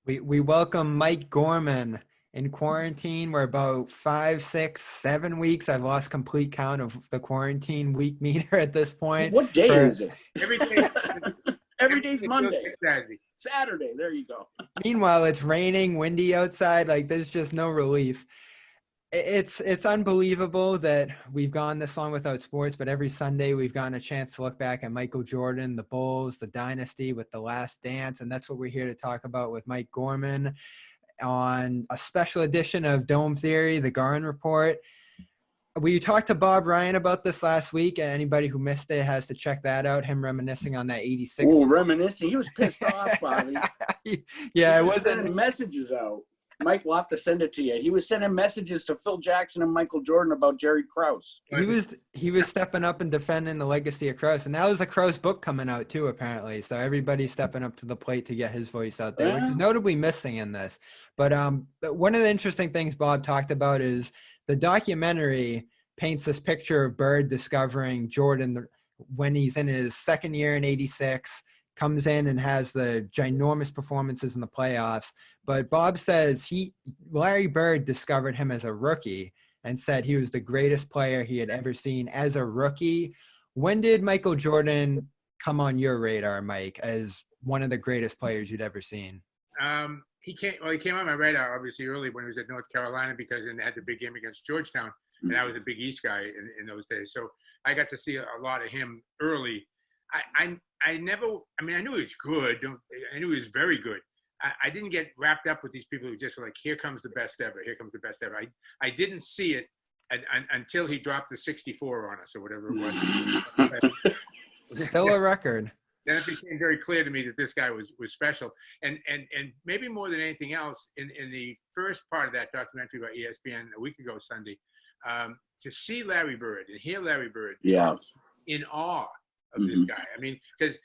We welcome Mike Gorman in quarantine. We're about 5, 6, 7 weeks. I've lost complete count of the quarantine week meter at this point. What day is it? Every day. Every day's Monday. Saturday. Saturday. There you go. Meanwhile, it's raining, windy outside. Like there's just no relief. It's unbelievable that we've gone this long without sports, but every Sunday we've gotten a chance to look back at Michael Jordan, the Bulls, the dynasty with The Last Dance, and that's what we're here to talk about with Mike Gorman on a special edition of Dome Theory, the Garden Report. We talked to Bob Ryan about this last week, and anybody who missed it has to check that out, him reminiscing on that 86. Oh, reminiscing. He was pissed off, Bobby. Yeah, it wasn't wasn't messages out. Mike will have to send it to you. He was sending messages to Phil Jackson and Michael Jordan about Jerry Krause. He was stepping up and defending the legacy of Krause, and that was a Krause book coming out too, apparently. So everybody's stepping up to the plate to get his voice out there, which is notably missing in this. But one of the interesting things Bob talked about is the documentary paints this picture of Bird discovering Jordan when he's in his second year in '86. Comes in and has the ginormous performances in the playoffs. But Bob says Larry Bird discovered him as a rookie and said he was the greatest player he had ever seen as a rookie. When did Michael Jordan come on your radar, Mike, as one of the greatest players you'd ever seen? He came on my radar obviously early when he was at North Carolina because they had the big game against Georgetown, and I was a Big East guy in those days. So I got to see a lot of him early. I knew he was good. I knew he was very good. I didn't get wrapped up with these people who just were like, here comes the best ever. Here comes the best ever. I didn't see it until he dropped the 64 on us or whatever it was. Still a record. Then it became very clear to me that this guy was special. And maybe more than anything else, in the first part of that documentary by ESPN a week ago Sunday, to see Larry Bird and hear Larry Bird talk in awe of this guy. I mean, because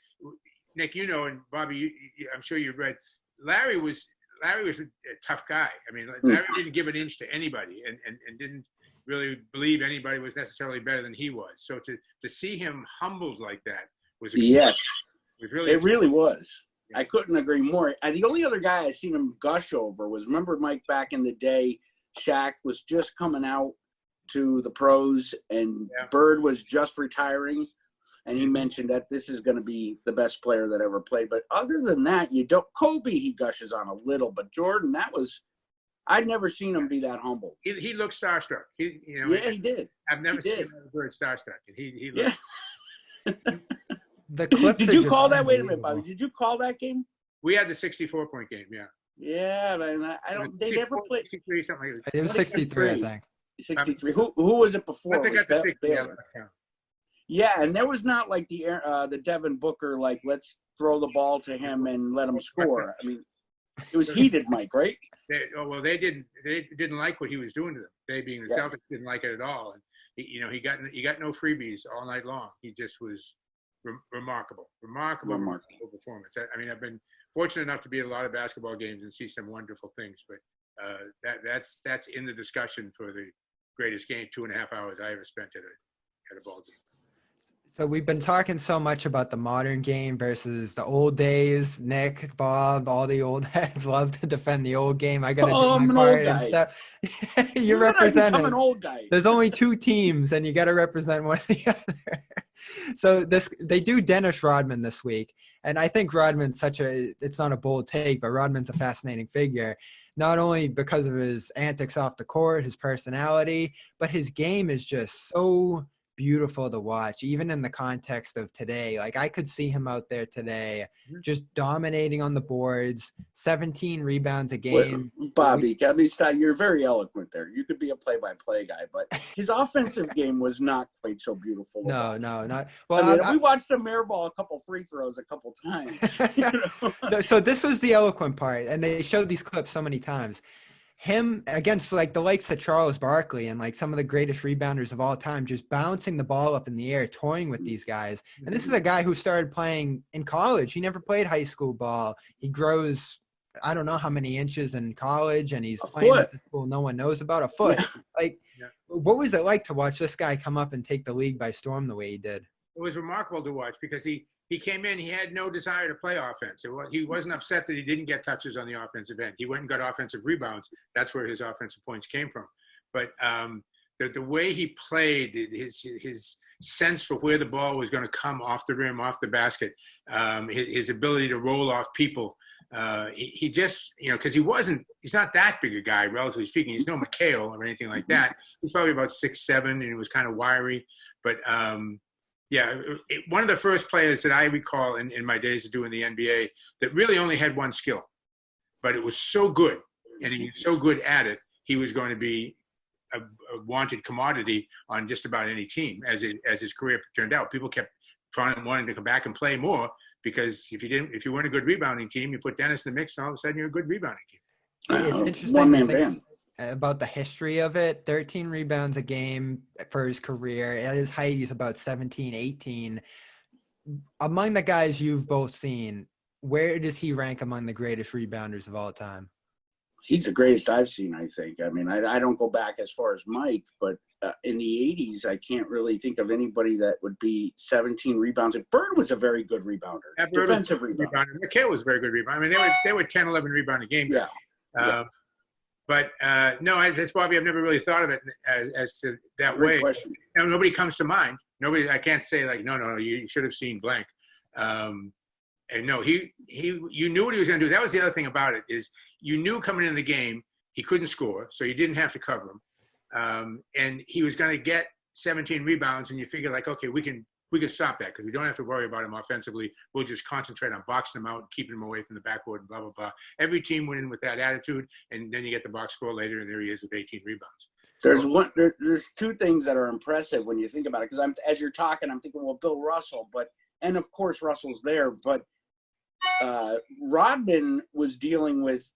Nick, and Bobby, I'm sure you've read, Larry was a tough guy. I mean, Larry didn't give an inch to anybody and didn't really believe anybody was necessarily better than he was. So to see him humbled like that was it really was. I couldn't agree more. The only other guy I seen him gush over was, remember, Mike, back in the day, Shaq was just coming out to the pros and Bird was just retiring. And he mentioned that this is going to be the best player that ever played. But other than that, Kobe, he gushes on a little. But Jordan, I'd never seen him be that humble. He looked starstruck. He did. I've never seen Bird starstruck. And he looked. The clips Did you call that? Wait a minute, Bobby. Did you call that game? We had the 64-point game, yeah. Yeah, man. I don't. They never played. 63, something like that. It was 63, I think. 63. Who was it before? I think I got the 60. Yeah, and there was not like the Devin Booker, like, let's throw the ball to him and let him score. I mean, it was heated, Mike, right? They didn't like what he was doing to them. They, being the Celtics, didn't like it at all. And he got no freebies all night long. He just was remarkable performance. I mean, I've been fortunate enough to be at a lot of basketball games and see some wonderful things, but that's in the discussion for the greatest game, 2.5 hours I ever spent at a ball game. So we've been talking so much about the modern game versus the old days. Nick, Bob, all the old heads love to defend the old game. I got to do my part and stuff. You're representing. I'm an old guy. There's only 2 teams, and you got to represent one or the other. So they do Dennis Rodman this week, and I think Rodman's it's not a bold take, but Rodman's a fascinating figure. Not only because of his antics off the court, his personality, but his game is just so beautiful to watch, even in the context of today. Like, I could see him out there today just dominating on the boards, 17 rebounds a game. Wait, Bobby, let me stop. You're very eloquent there. You could be a play-by-play guy, but his offensive game was not quite so beautiful. No, not. Well, we watched him airball a couple free throws a couple times. So this was the eloquent part, and they showed these clips so many times. Him against like the likes of Charles Barkley and like some of the greatest rebounders of all time, just bouncing the ball up in the air, toying with these guys. And this is a guy who started playing in college. He never played high school ball. He grows, I don't know how many inches in college, and he's playing at the school no one knows about, a foot. What was it like to watch this guy come up and take the league by storm the way he did? It was remarkable to watch because he he came in, he had no desire to play offense. He wasn't upset that he didn't get touches on the offensive end. He went and got offensive rebounds. That's where his offensive points came from. But the way he played, his sense for where the ball was going to come off the rim, off the basket, his ability to roll off people. He just, because he's not that big a guy, relatively speaking. He's no McHale or anything like that. He's probably about 6'7", and he was kind of wiry. But one of the first players that I recall in my days of doing the NBA that really only had one skill, but it was so good, and he was so good at it, he was going to be a wanted commodity on just about any team. As his career turned out, people kept wanting to come back and play more, because if you weren't a good rebounding team, you put Dennis in the mix, and all of a sudden you're a good rebounding team. It's interesting to think about the history of it. 13 rebounds a game for his career. At his height, he's about 17, 18. Among the guys you've both seen, where does he rank among the greatest rebounders of all time? He's the greatest I've seen, I think. I mean, I don't go back as far as Mike, but in the 80s, I can't really think of anybody that would be 17 rebounds. And Bird was a very good rebounder, defensive rebounder. McHale was a very good rebounder. I mean, they were 10, 11 rebound a game. Yeah. But no, that's Bobby. I've never really thought of it as to that Great way. question. Nobody comes to mind. I can't say like, no, you should have seen blank. And no, you knew what he was going to do. That was the other thing about it, is you knew coming into the game he couldn't score, so you didn't have to cover him. And he was going to get 17 rebounds, and you figure like, okay, we can stop that because we don't have to worry about him offensively. We'll just concentrate on boxing him out and keeping him away from the backboard and blah, blah, blah. Every team went in with that attitude, and then you get the box score later, and there he is with 18 rebounds. There's two things that are impressive when you think about it, because as you're talking, I'm thinking, well, Bill Russell, and of course Russell's there, but Rodman was dealing with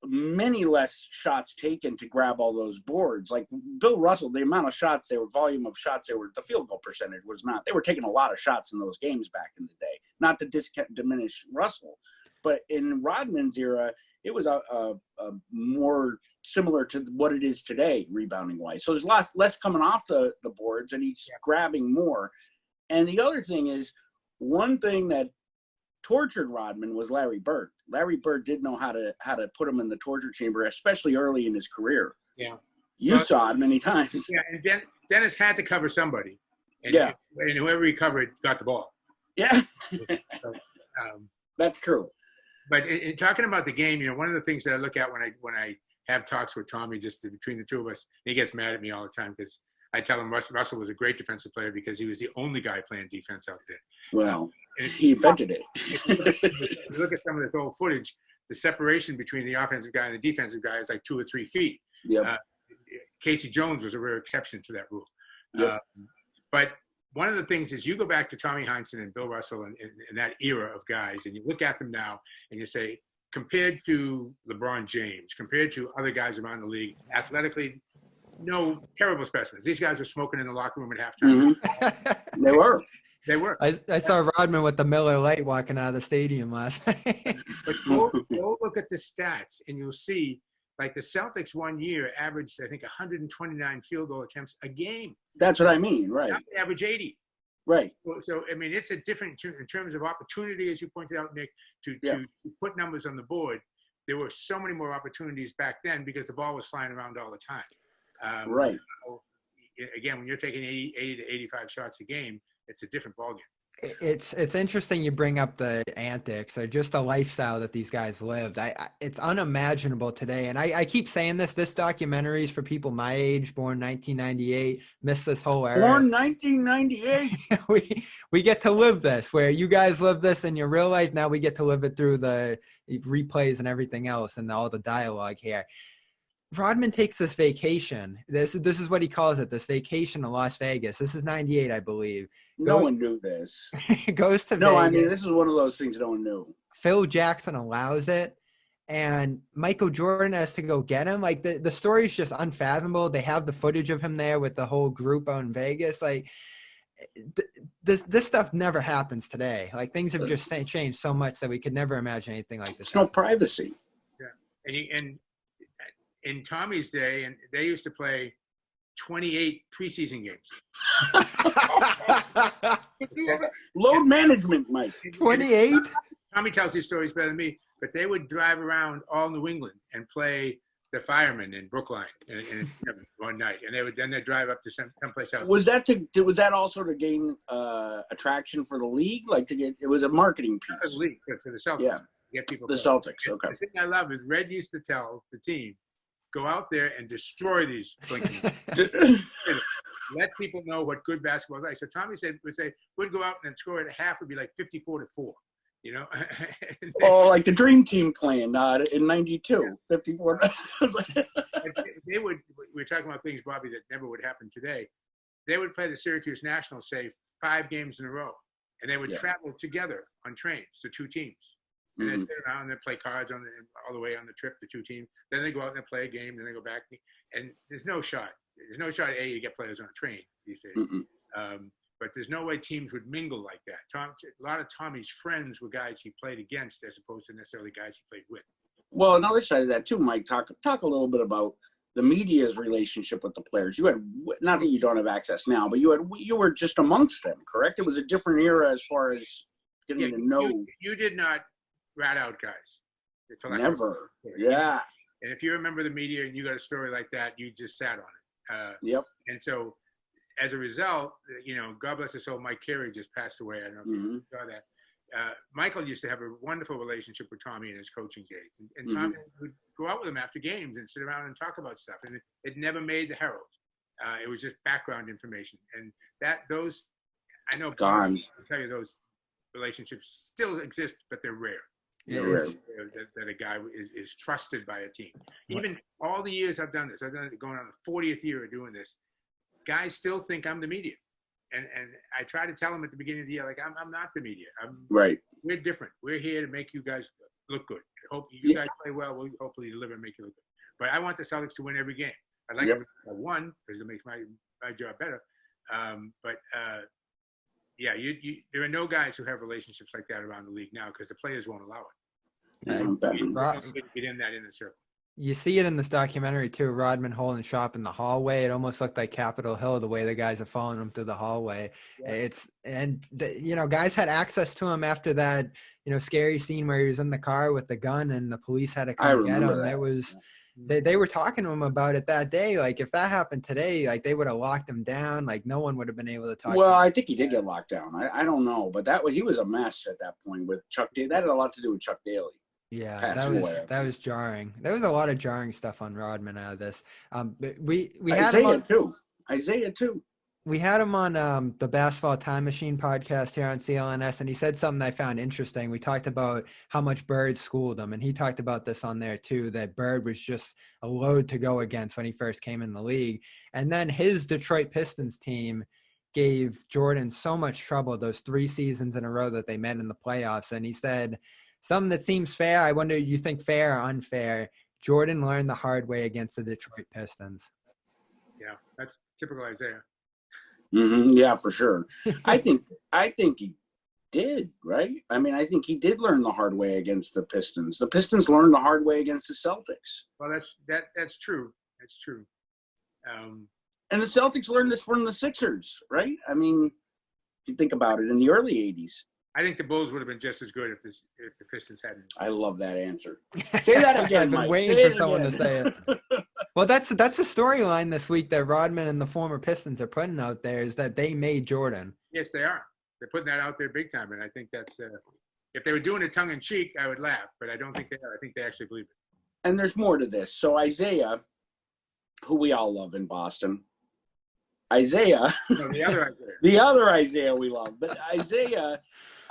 many less shots taken to grab all those boards. Like Bill Russell, the amount of shots volume of shots the field goal percentage was not. They were taking a lot of shots in those games back in the day. Not to diminish Russell, but in Rodman's era, it was a more similar to what it is today, rebounding wise. So there's less coming off the boards, and he's grabbing more. And the other thing is, one thing that tortured Rodman was Larry Bird. Larry Bird did know how to put him in the torture chamber, especially early in his career. Yeah, you saw it many times. Yeah, and Dennis had to cover somebody, and whoever he covered got the ball. Yeah, so, that's true. But in talking about the game, one of the things that I look at when I have talks with Tommy, just between the two of us, he gets mad at me all the time because I tell him Russell was a great defensive player because he was the only guy playing defense out there. Well, he invented it. If you look at some of this old footage, the separation between the offensive guy and the defensive guy is like 2 or 3 feet. Yep. Casey Jones was a rare exception to that rule. Yep. But one of the things is you go back to Tommy Heinsohn and Bill Russell and that era of guys, and you look at them now and you say, compared to LeBron James, compared to other guys around the league, athletically, no terrible specimens. These guys were smoking in the locker room at halftime. Mm-hmm. They were. They were. I saw Rodman with the Miller Lite walking out of the stadium last night. But go look at the stats, and you'll see, like the Celtics one year averaged, I think, 129 field goal attempts a game. That's what I mean, right? Now they average 80. Right. So, I mean, it's a different in terms of opportunity, as you pointed out, Nick, to put numbers on the board. There were so many more opportunities back then because the ball was flying around all the time. Right. Again, when you're taking 80 to 85 shots a game, it's a different ballgame. It's interesting you bring up the antics or just the lifestyle that these guys lived. It's unimaginable today. And I keep saying this documentary is for people my age, born 1998, missed this whole era. Born 1998. we get to live this, where you guys live this in your real life. Now we get to live it through the replays and everything else and all the dialogue here. Rodman takes this vacation. This is what he calls it, this vacation to Las Vegas. This is 98, I believe. No one knew this. Goes to Vegas. No, I mean, this is one of those things no one knew. Phil Jackson allows it, and Michael Jordan has to go get him. Like, the story is just unfathomable. They have the footage of him there with the whole group out in Vegas. Like, this stuff never happens today. Like, things have just changed so much that we could never imagine anything like this. There's no privacy. Yeah, and in Tommy's day, and they used to play 28 preseason games. Load management, Mike. 28? Tommy tells these stories better than me, but they would drive around all New England and play the Firemen in Brookline in one night, and they'd drive up to someplace else. Was that also to gain attraction for the league? Like it was a marketing piece. For the league, for the Celtics. Yeah. Get people. The Celtics. Okay. The thing I love is Red used to tell the team, go out there and destroy these blinkers. Let people know what good basketball is like. So Tommy would say, we'd go out and score at half would be like 54-4, you know? Oh, like the Dream Team playing in 92, 54. We were talking about things, Bobby, that never would happen today. They would play the Syracuse Nationals, say, 5 games in a row. And they would travel together on trains, the 2 teams. And they'd sit around and they'd play cards all the way on the trip, the 2 teams. Then they go out and they play a game, then they go back. And there's no shot. There's no shot, A, you get players on a train these days. But there's no way teams would mingle like that. A lot of Tommy's friends were guys he played against as opposed to necessarily guys he played with. Well, another side of that too, Mike, talk a little bit about the media's relationship with the players. You had, not that you don't have access now, but you were just amongst them, correct? It was a different era as far as getting to know. You did not rat out guys. Never. Yeah. And if you remember the media and you got a story like that, you just sat on it. Yep. And so, as a result, you know, God bless his soul, Mike Carey just passed away. I don't know if you saw that. Michael used to have a wonderful relationship with Tommy in his coaching days. And Tommy would go out with him after games and sit around and talk about stuff. And it never made the Herald. It was just background information. And I know gone. I'll tell you, those relationships still exist, but they're rare. That a guy is trusted by a team. Even all the years I've done this, I've done it going on the 40th year of doing this, guys still think I'm the media. And I try to tell them at the beginning of the year, like, I'm not the media. Right. We're different. We're here to make you guys look good. I hope you guys play well. We'll hopefully deliver and make you look good. But I want the Celtics to win every game. I'd like them to win because it makes my job better. There are no guys who have relationships like that around the league now because the players won't allow it. Get in that inner circle. You see it in this documentary too. Rodman holding shop in the hallway. It almost looked like Capitol Hill the way the guys are following him through the hallway. Yeah. Guys had access to him after that, scary scene where he was in the car with the gun and the police had to come get him. That. It was. They were talking to him about it that day. Like, if that happened today, like, they would have locked him down. Like, no one would have been able to talk to him. Well, I think he did get locked down. I don't know. But he was a mess at that point with Chuck Daly. That had a lot to do with Chuck Daly. Yeah, that was jarring. There was a lot of jarring stuff on Rodman out of this. We had him on, Isiah too. We had him on the Basketball Time Machine podcast here on CLNS, and he said something I found interesting. We talked about how much Bird schooled him, and he talked about this on there too, that Bird was just a load to go against when he first came in the league. And then his Detroit Pistons team gave Jordan so much trouble those 3 seasons in a row that they met in the playoffs. And he said, something that seems fair, I wonder, you think fair or unfair? Jordan learned the hard way against the Detroit Pistons. Yeah, that's typical Isiah. Yeah, for sure. I think he did, right? I mean, I think he did learn the hard way against the Pistons. The Pistons learned the hard way against the Celtics. Well, that's true. That's true. And the Celtics learned this from the Sixers, right? I mean, if you think about it, in the early 80s. I think the Bulls would have been just as good if the Pistons hadn't. I love that answer. Say that again, I've been Mike. waiting for someone to say it. Well, that's the storyline this week that Rodman and the former Pistons are putting out there, is that they made Jordan. Yes, they are. They're putting that out there big time, and I think that's if they were doing it tongue in cheek, I would laugh, but I don't think they are. I think they actually believe it. And there's more to this. So Isiah, who we all love in Boston, the other Isiah we love, but Isiah,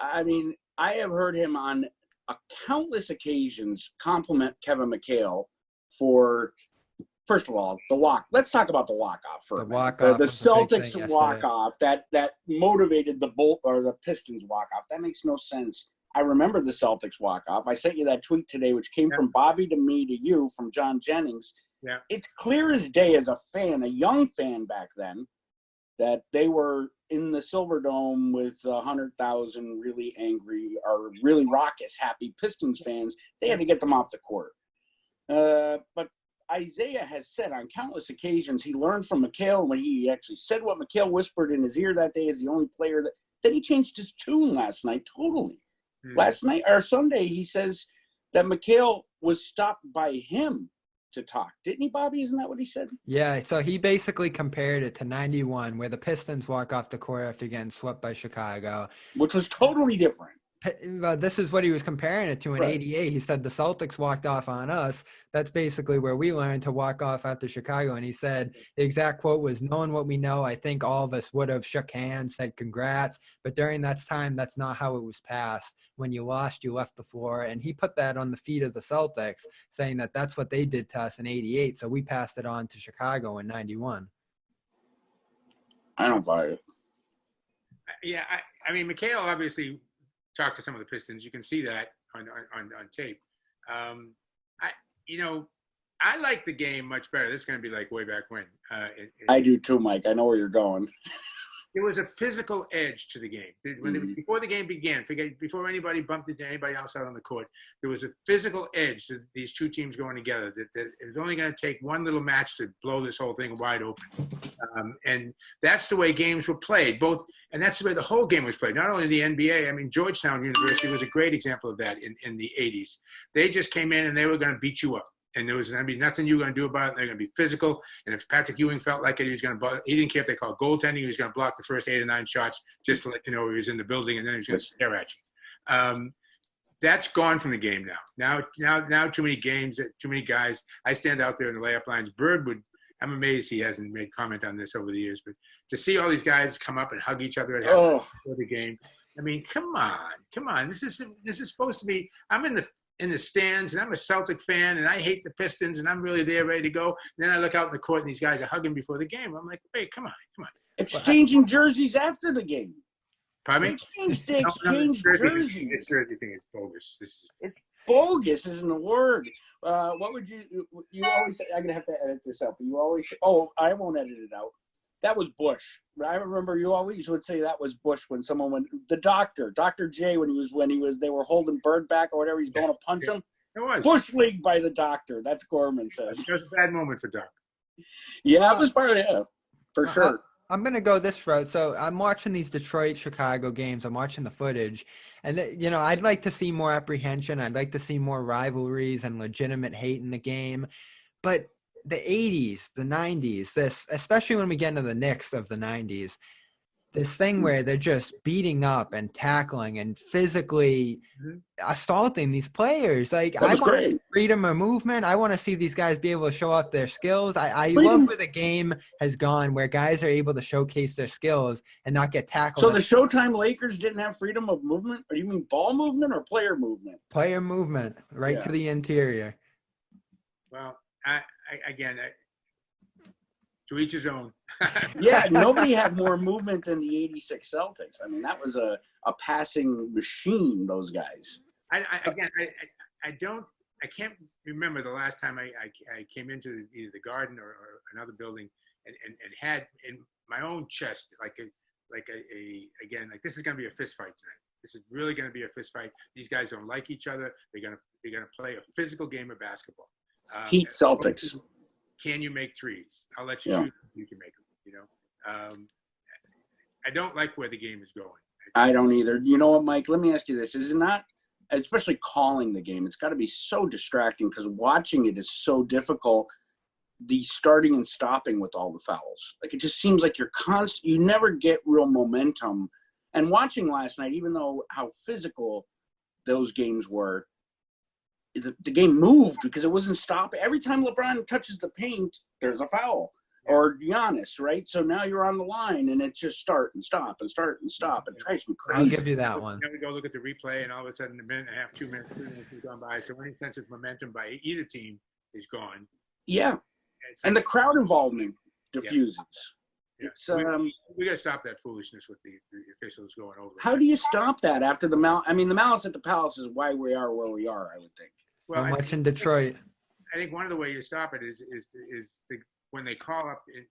I mean, I have heard him on countless occasions compliment Kevin McHale for, first of all, the walk. Let's talk about the walk-off for a minute. The Celtics walk-off that motivated the Pistons walk-off. That makes no sense. I remember the Celtics walk-off. I sent you that tweet today, which came from Bobby to me to you from John Jennings. Yeah. It's clear as day as a fan, a young fan back then, that they were in the Silverdome with 100,000 really angry or really raucous, happy Pistons fans. They had to get them off the court. But Isiah has said on countless occasions he learned from McHale when he actually said what McHale whispered in his ear that day as the only player that. Then he changed his tune last night totally. Last night or Sunday, he says that McHale was stopped by him to talk. Didn't he, Bobby? Isn't that what he said? Yeah, so he basically compared it to 91, where the Pistons walk off the court after getting swept by Chicago. Which was totally different. This is what he was comparing it to in Right. 88. He said the Celtics walked off on us. That's basically where we learned to walk off after Chicago. And he said the exact quote was, knowing what we know, I think all of us would have shook hands, said congrats. But during that time, that's not how it was passed. When you lost, you left the floor. And he put that on the feet of the Celtics, saying that that's what they did to us in 88. So we passed it on to Chicago in 91. I don't buy it. Yeah, I mean, McHale obviously talked to some of the Pistons. You can see that on tape. I like the game much better. This is going to be like way back when. I do too, Mike. I know where you're going. There was a physical edge to the game. Before the game began, before anybody bumped into anybody else out on the court, there was a physical edge to these two teams going together that it was only going to take one little match to blow this whole thing wide open. And that's the way games were played, and that's the way the whole game was played, not only the NBA. I mean, Georgetown University was a great example of that in the 80s. They just came in and they were going to beat you up. And there was going to be nothing you were going to do about it. They're going to be physical. And if Patrick Ewing felt like it, he didn't care if they called goaltending. He was going to block the first 8 or 9 shots just to let you know he was in the building, and then he was going to stare at you. That's gone from the game now. Now too many games, too many guys. I stand out there in the layup lines. I'm amazed he hasn't made comment on this over the years, but to see all these guys come up and hug each other at halftime before the game, I mean, come on. This is supposed to be. I'm in the stands, and I'm a Celtic fan, and I hate the Pistons, and I'm really there, ready to go. And then I look out in the court, and these guys are hugging before the game. I'm like, hey, come on. Exchanging jerseys after the game. Pardon me? Exchange jerseys. This jersey thing is bogus. It's bogus isn't a word. What would you always say? I'm going to have to edit this out, but you always say, I won't edit it out. That was Bush. I remember you always would say that was Bush when someone went, Dr. J, when they were holding Bird back or whatever, he's going to punch him. It was. Bush League by the doctor. That's Gorman says. It was a bad moment for Doc. Yeah, it was part of it, for sure. I'm going to go this route. So I'm watching these Detroit-Chicago games. I'm watching the footage. And, I'd like to see more apprehension. I'd like to see more rivalries and legitimate hate in the game. But the 80s, the 90s, especially when we get into the Knicks of the 90s, this thing where they're just beating up and tackling and physically assaulting these players. Like, I want to see freedom of movement. I want to see these guys be able to show off their skills. I love where the game has gone, where guys are able to showcase their skills and not get tackled. So the Showtime Lakers didn't have freedom of movement? Or do you mean ball movement or player movement? Player movement, to the interior. Well, to each his own. Yeah, nobody had more movement than the 86 Celtics. I mean, that was a passing machine, those guys. I can't remember the last time I came into either the Garden or another building and had in my own chest like this is going to be a fist fight tonight. This is really going to be a fist fight. These guys don't like each other. They're going to play a physical game of basketball. Heat Celtics. Can you make threes? I'll let you shoot. You can make them. I don't like where the game is going. I don't either. You know what, Mike? Let me ask you this: is it not, especially calling the game? It's got to be so distracting because watching it is so difficult. The starting and stopping with all the fouls, like it just seems like you're constant. You never get real momentum. And watching last night, even though how physical those games were. The game moved because it wasn't stopping. Every time LeBron touches the paint, there's a foul. Or Giannis, right? So now you're on the line, and it's just start and stop and start and stop. It drives me crazy. I'll give you that one. Then we go look at the replay, and all of a sudden, a minute and a half, 2 minutes, 3 minutes has gone by. So any sense of momentum by either team is gone. Yeah, and the crowd involvement diffuses. Yeah. It's we got to stop that foolishness with the officials going over. How do you stop that after the malice? I mean, the malice at the palace is why we are where we are. I would think. Well, much in Detroit. I think one of the ways you stop it is when they call up in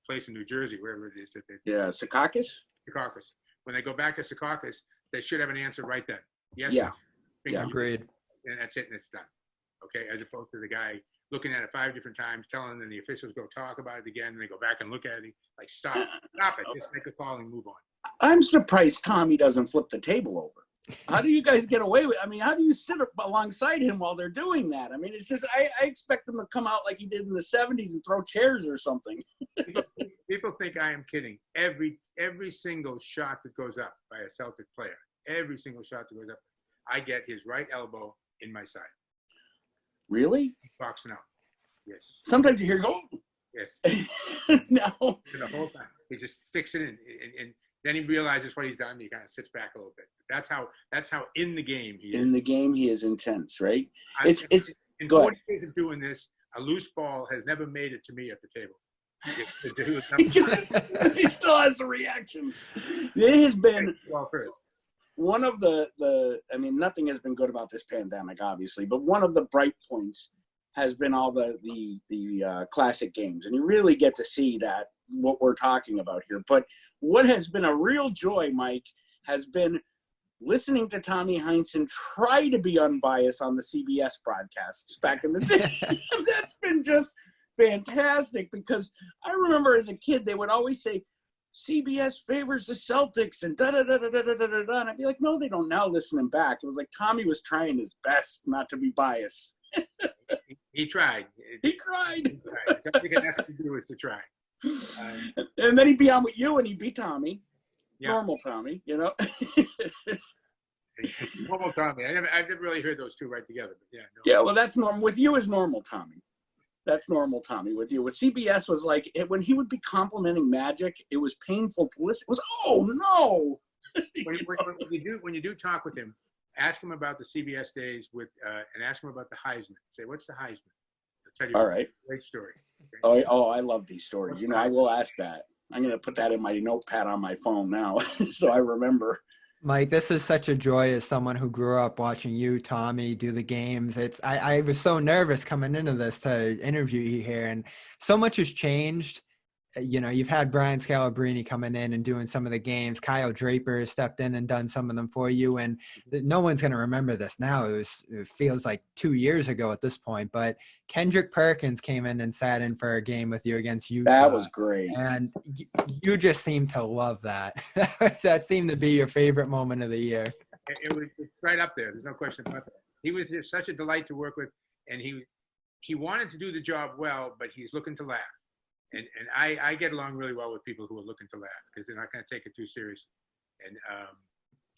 place in New Jersey, wherever it is that they. Yeah, Secaucus. Secaucus. When they go back to Secaucus, they should have an answer right then. Yes. Yeah. Yeah. Agreed. And that's it, and it's done. okay, as opposed to the guy looking at it 5 different times, telling them the officials go talk about it again, and they go back and look at it. Like, stop it, just make a call and move on. I'm surprised Tommy doesn't flip the table over. How do you guys get away with? I mean, how do you sit alongside him while they're doing that? I mean, it's just I expect him to come out like he did in the '70s and throw chairs or something. People think I am kidding. Every single shot that goes up by a Celtic player, every single shot that goes up, I get his right elbow in my side. Really? He's boxing out. Yes. Sometimes you hear go. Yes. No. For the whole time, he just sticks it in, and then he realizes what he's done. He kind of sits back a little bit. That's how in the game he is. In the game, he is intense, right? In 40 days of doing this, a loose ball has never made it to me at the table. He still has the reactions. It has been one of the. I mean, nothing has been good about this pandemic, obviously, but one of the bright points has been all the classic games, and you really get to see that what we're talking about here. But what has been a real joy, Mike, has been listening to Tommy Heinsohn try to be unbiased on the CBS broadcasts back in the day. That's been just fantastic, because I remember as a kid, they would always say, CBS favors the Celtics and da-da-da-da-da-da-da-da. And I'd be like, no, they don't. Now listening back, it was like Tommy was trying his best not to be biased. He tried. He tried. Something it has to do is to try. And then he'd be on with you, and he'd be Tommy. Yeah. Normal Tommy, you know. Normal Tommy. I've never really heard those two right together. But yeah. Yeah, well, that's normal. With you is normal Tommy. That's normal Tommy with you. With CBS was like, when he would be complimenting Magic, it was painful to listen. It was, oh, no. When you do talk with him, ask him about the CBS days and ask him about the Heisman. Say, what's the Heisman? I'll tell you. All right. Great story. Okay? Oh, I love these stories. You know, I will ask that. I'm going to put that in my notepad on my phone now so I remember. Mike, this is such a joy as someone who grew up watching you, Tommy, do the games. I was so nervous coming into this to interview you here, and so much has changed. You know, you've had Brian Scalabrine coming in and doing some of the games. Kyle Draper has stepped in and done some of them for you, and no one's going to remember this now. It feels like 2 years ago at this point, but Kendrick Perkins came in and sat in for a game with you against Utah. That was great. And you just seemed to love that. That seemed to be your favorite moment of the year. It's right up there. There's no question about that. He was just such a delight to work with, and he wanted to do the job well, but he's looking to laugh. And I get along really well with people who are looking to laugh, because they're not going to take it too seriously. And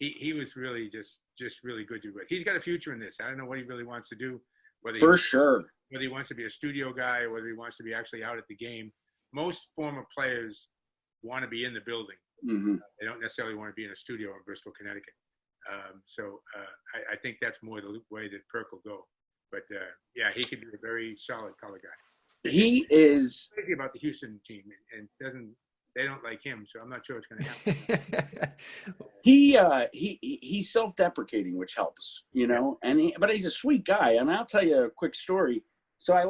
he was really just really good to work. He's got a future in this. I don't know what he really wants to do. Whether he wants to be a studio guy or whether he wants to be actually out at the game. Most former players want to be in the building. Mm-hmm. They don't necessarily want to be in a studio in Bristol, Connecticut. So I think that's more the way that Perk will go. But yeah, he could be a very solid color guy. He is crazy about the Houston team, and they don't like him, so I'm not sure what's going to happen. He's self-deprecating, which helps, you know. But he's a sweet guy, and I'll tell you a quick story. So I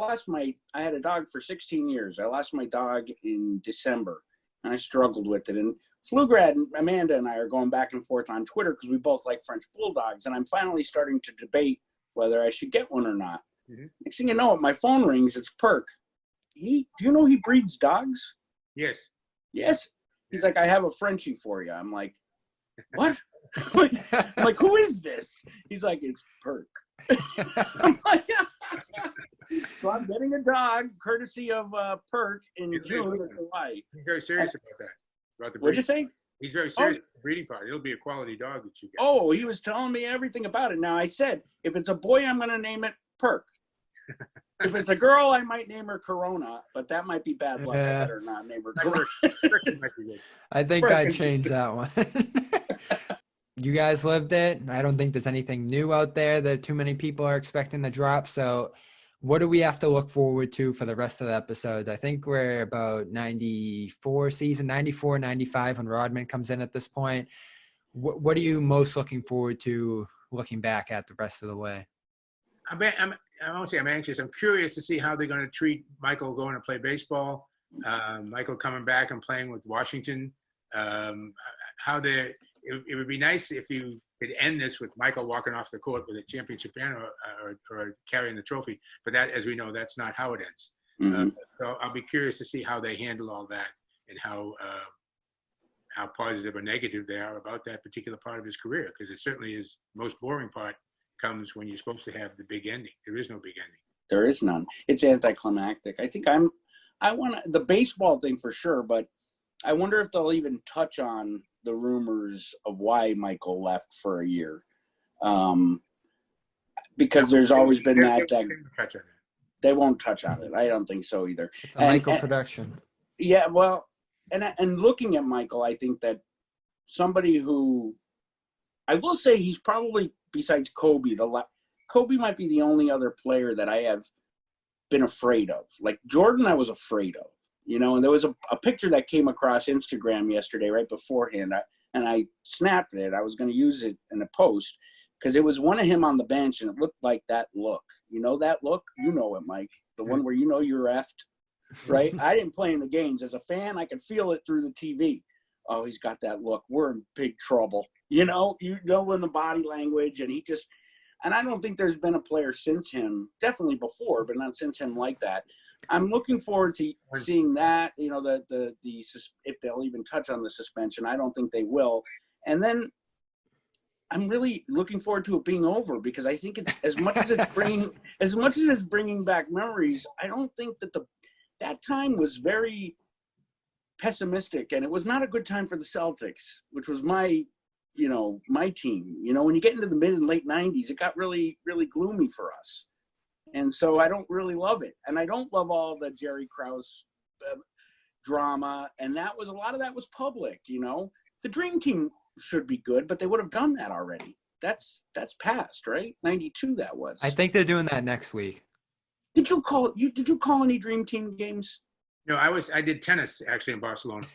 had a dog for 16 years. I lost my dog in December, and I struggled with it. And Flugrad and Amanda and I are going back and forth on Twitter because we both like French bulldogs, and I'm finally starting to debate whether I should get one or not. Mm-hmm. Next thing you know, my phone rings. It's Perk. Do you know he breeds dogs? Yes. Yes. He's like, I have a Frenchie for you. I'm like, what? I'm like, who is this? He's like, it's Perk. I'm like, so I'm getting a dog courtesy of Perk in June or July. He's very serious about that. What'd you say? He's very serious about the breeding part. It'll be a quality dog that you get. Oh, he was telling me everything about it. Now, I said, if it's a boy, I'm going to name it Perk. If it's a girl, I might name her Corona, but that might be bad luck. I better not name her Corona. I think I'd change that one. You guys lived it. I don't think there's anything new out there that too many people are expecting to drop. So what do we have to look forward to for the rest of the episodes? I think we're about 94, 95 when Rodman comes in at this point. What are you most looking forward to looking back at the rest of the way? I won't say I'm anxious. I'm curious to see how they're going to treat Michael going to play baseball. Michael coming back and playing with Washington. It would be nice if you could end this with Michael walking off the court with a championship banner or carrying the trophy. But that, as we know, that's not how it ends. Mm-hmm. So I'll be curious to see how they handle all that and how positive or negative they are about that particular part of his career, because it certainly is. Most boring part comes when you're supposed to have the big ending. There is no big ending. There is none. It's anticlimactic. I think I want the baseball thing for sure, but I wonder if they'll even touch on the rumors of why Michael left for a year. Because there's always been that they won't touch on it. I don't think so either. It's a Michael production. Yeah, well, and looking at Michael, I think that somebody who I will say he's probably, besides Kobe, Kobe might be the only other player that I have been afraid of. Like Jordan, I was afraid of, and there was a picture that came across Instagram yesterday right beforehand, and I snapped it. I was going to use it in a post because it was one of him on the bench, and it looked like that look. You know that look? You know it, Mike. The one where you're effed, right? I didn't play in the games. As a fan, I could feel it through the TV. Oh, he's got that look. We're in big trouble. In the body language, and I don't think there's been a player since him, definitely before, but not since him like that. I'm looking forward to seeing that, if they'll even touch on the suspension. I don't think they will. And then I'm really looking forward to it being over, because I think it's as much as it's bringing back memories. I don't think that that time was very pessimistic, and it was not a good time for the Celtics, which was my team. When you get into the mid and late 90s, it got really, really gloomy for us. And so I don't really love it. And I don't love all the Jerry Krause drama. And a lot of that was public, The Dream Team should be good, but they would have done that already. That's past, right? 92 that was. I think they're doing that next week. Did you call any Dream Team games? No, I did tennis actually in Barcelona.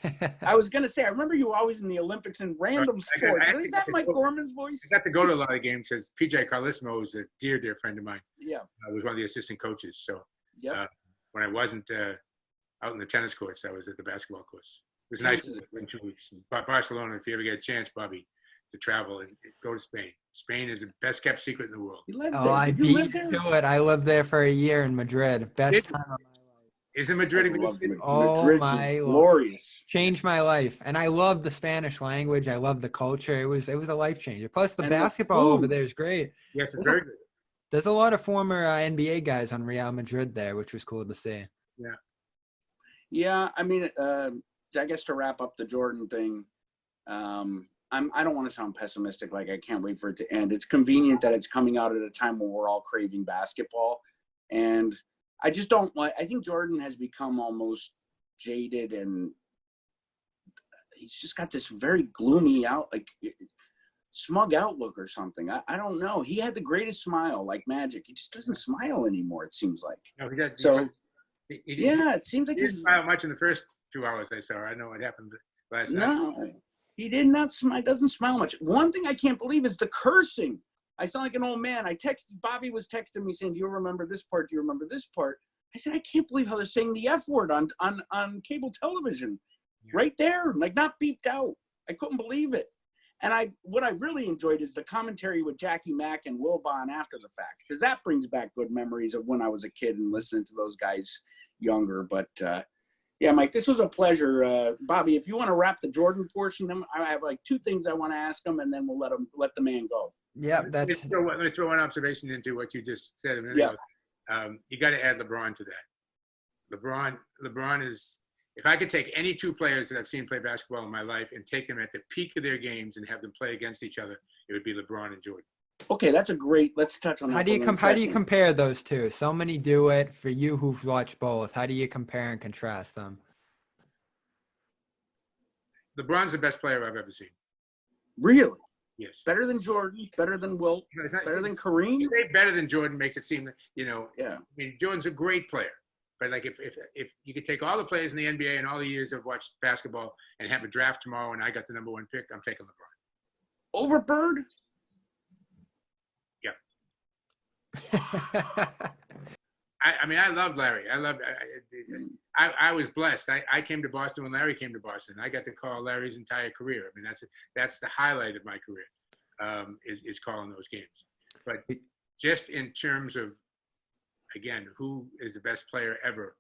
I was gonna say, I remember you always in the Olympics and random sports. Is that Mike Gorman's voice? I got to go to a lot of games because PJ Carlissimo was a dear friend of mine. Yeah, I was one of the assistant coaches. So when I wasn't out in the tennis courts, I was at the basketball courts. It was nice in 2 weeks. But Barcelona, if you ever get a chance, Bobby, to travel and go to Spain. Spain is the best kept secret in the world. I beat you to it. I lived there for a year in Madrid. Best time of my life. Isn't Madrid my glorious? Changed my life, and I love the Spanish language. I love the culture. It was a life changer. Plus, the basketball over there is great. Yes, it's very good. There's a lot of former NBA guys on Real Madrid there, which was cool to see. Yeah. Yeah, I mean, I guess to wrap up the Jordan thing, I don't want to sound pessimistic. Like I can't wait for it to end. It's convenient that it's coming out at a time when we're all craving basketball, and I just don't like. I think Jordan has become almost jaded, and he's just got this very gloomy smug outlook or something. I don't know. He had the greatest smile, like magic. He just doesn't smile anymore. It seems like. No, he does. So, it seems like he didn't smile much in the first 2 hours I saw. I know what happened last night. No, he did not smile. Doesn't smile much. One thing I can't believe is the cursing. I sound like an old man. Bobby was texting me saying, do you remember this part? Do you remember this part? I said, I can't believe how they're saying the F word on cable television. Yeah. Right there, not beeped out. I couldn't believe it. And what I really enjoyed is the commentary with Jackie Mack and Wilbon after the fact, because that brings back good memories of when I was a kid and listening to those guys younger. But, yeah, Mike, this was a pleasure. Bobby, if you want to wrap the Jordan portion, I have 2 things I want to ask him, and then we'll let the man go. Yeah, let me throw one observation into what you just said a minute ago. You got to add LeBron to that. LeBron is. If I could take any 2 players that I've seen play basketball in my life and take them at the peak of their games and have them play against each other, it would be LeBron and Jordan. Okay, that's a great. Let's touch on that. How do you compare those two? So many do it. For you who've watched both, how do you compare and contrast them? LeBron's the best player I've ever seen. Really? Yes. Better than Jordan, better than Wilt, better than Kareem? You say better than Jordan makes it seem that, Yeah. I mean, Jordan's a great player. But if you could take all the players in the NBA and all the years I've watched basketball and have a draft tomorrow and I got the number 1 pick, I'm taking LeBron. Over Bird? Yeah. I love Larry. I was blessed. I came to Boston when Larry came to Boston. I got to call Larry's entire career. I mean, that's the highlight of my career. is calling those games. But just in terms of, again, who is the best player ever,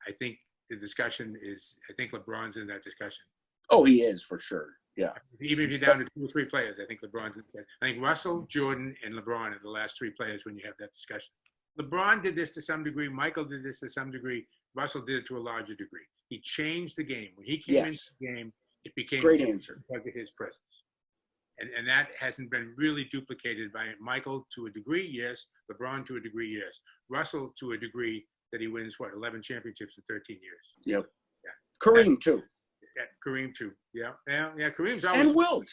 I think the discussion is, I think LeBron's in that discussion. Oh, he is for sure. Yeah. Even if you're down to 2 or 3 players, I think LeBron's in that. I think Russell, Jordan, and LeBron are the last 3 players when you have that discussion. LeBron did this to some degree. Michael did this to some degree. Russell did it to a larger degree. He changed the game. When he came into the game, it became great answer because of his presence. And that hasn't been really duplicated by Michael to a degree, yes. LeBron to a degree, yes. Russell to a degree that he wins, 11 championships in 13 years. Yep. Yeah. Kareem, too. Yeah, Kareem, too. Yeah. Kareem's always. And Wilt.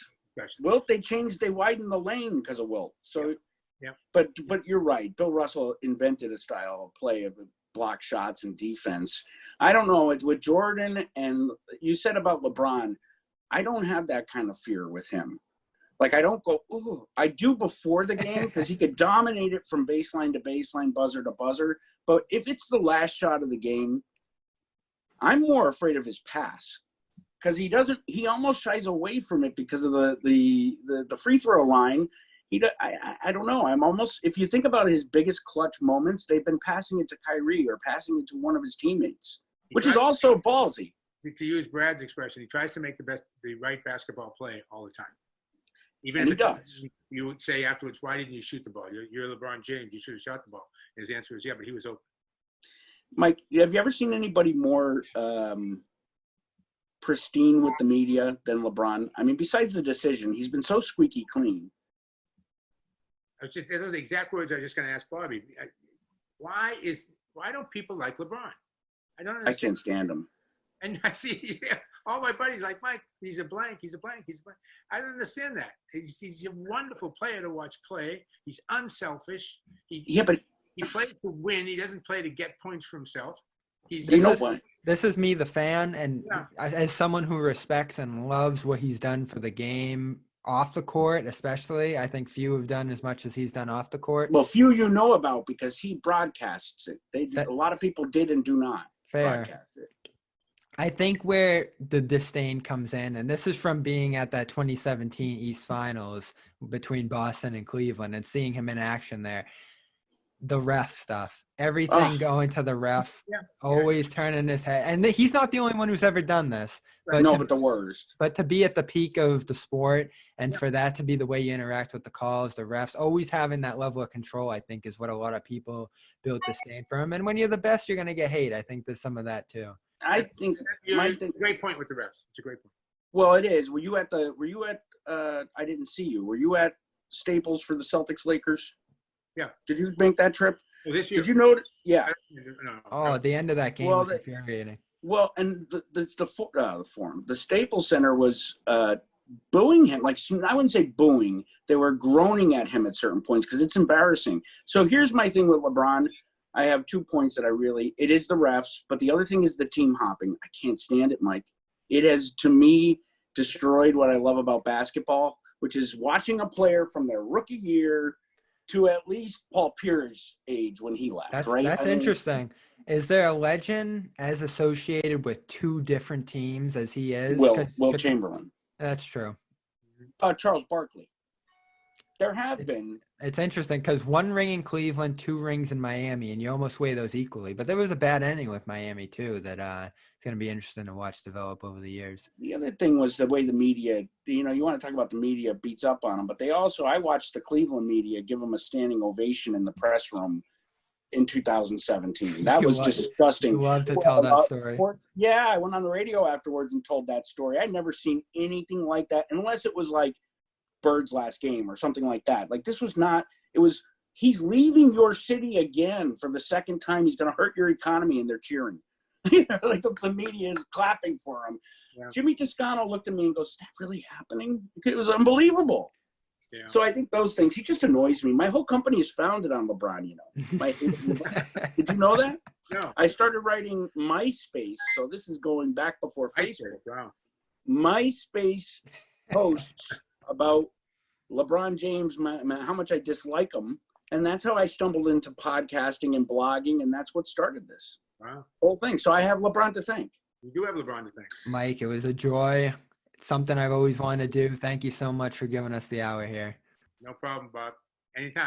Wilt, they widened the lane because of Wilt. So, yeah. But you're right. Bill Russell invented a style of play of block shots and defense. I don't know. It's with Jordan, and you said about LeBron, I don't have that kind of fear with him. Like, I don't go, ooh. I do before the game because he could dominate it from baseline to baseline, buzzer to buzzer. But if it's the last shot of the game, I'm more afraid of his pass because he almost shies away from it because of the free throw line. I don't know. I'm almost, if you think about his biggest clutch moments, they've been passing it to Kyrie or passing it to one of his teammates, which is also ballsy. To use Brad's expression, he tries to make the right basketball play all the time. Even and if he does. You would say afterwards, why didn't you shoot the ball? You're LeBron James. You should have shot the ball. And his answer is, yeah, but he was open. Mike, have you ever seen anybody more pristine with the media than LeBron? I mean, besides the decision, he's been so squeaky clean. Those are the exact words I was just going to ask Bobby. Why don't people like LeBron? I don't understand. I can't stand him. And I see all my buddies like, Mike, he's a blank. I don't understand that. He's a wonderful player to watch play. He's unselfish. He plays to win. He doesn't play to get points for himself. This is me, the fan, and as someone who respects and loves what he's done for the game off the court, especially. I think few have done as much as he's done off the court. Well, few you know about because he broadcasts it. A lot of people did and do not broadcast it. I think where the disdain comes in, and this is from being at that 2017 East Finals between Boston and Cleveland and seeing him in action there, the ref stuff, everything going to the ref, always turning his head. And he's not the only one who's ever done this. But but the worst. But to be at the peak of the sport and for that to be the way you interact with the calls, the refs, always having that level of control, I think, is what a lot of people build disdain for him. And when you're the best, you're going to get hate. I think there's some of that too. I think great point with the refs. It's a great point. Well, it is. Were you at I didn't see you. Were you at Staples for the Celtics Lakers? Yeah. Did you make that trip? Well, this year. Did you notice? Yeah. No. At the end of that game was infuriating. Well, and the forum, the Staples Center was booing him. Like, I wouldn't say booing. They were groaning at him at certain points because it's embarrassing. So here's my thing with LeBron. I have 2 points that it is the refs, but the other thing is the team hopping. I can't stand it, Mike. It has, to me, destroyed what I love about basketball, which is watching a player from their rookie year to at least Paul Pierce's age when he left, right? That's interesting. Is there a legend as associated with 2 different teams as he is? Will Chamberlain. That's true. Charles Barkley. There have been. It's interesting because 1 ring in Cleveland, 2 rings in Miami, and you almost weigh those equally. But there was a bad ending with Miami too that it's going to be interesting to watch develop over the years. The other thing was the way the media, you want to talk about the media beats up on them, but I watched the Cleveland media give them a standing ovation in the press room in 2017. That was disgusting. You love to tell that story. Yeah, I went on the radio afterwards and told that story. I'd never seen anything like that unless it was like Bird's last game or something like that. Like, this was not – it was – he's leaving your city again for the second time. He's going to hurt your economy, and they're cheering. Like, the media is clapping for him. Yeah. Jimmy Toscano looked at me and goes, is that really happening? It was unbelievable. Yeah. So I think those things – he just annoys me. My whole company is founded on LeBron, Did you know that? No. I started writing MySpace, so this is going back before Facebook. Wow. MySpace posts – about LeBron James, how much I dislike him. And that's how I stumbled into podcasting and blogging, and that's what started this whole thing. So I have LeBron to thank. You do have LeBron to thank. Mike, it was a joy. It's something I've always wanted to do. Thank you so much for giving us the hour here. No problem, Bob. Anytime.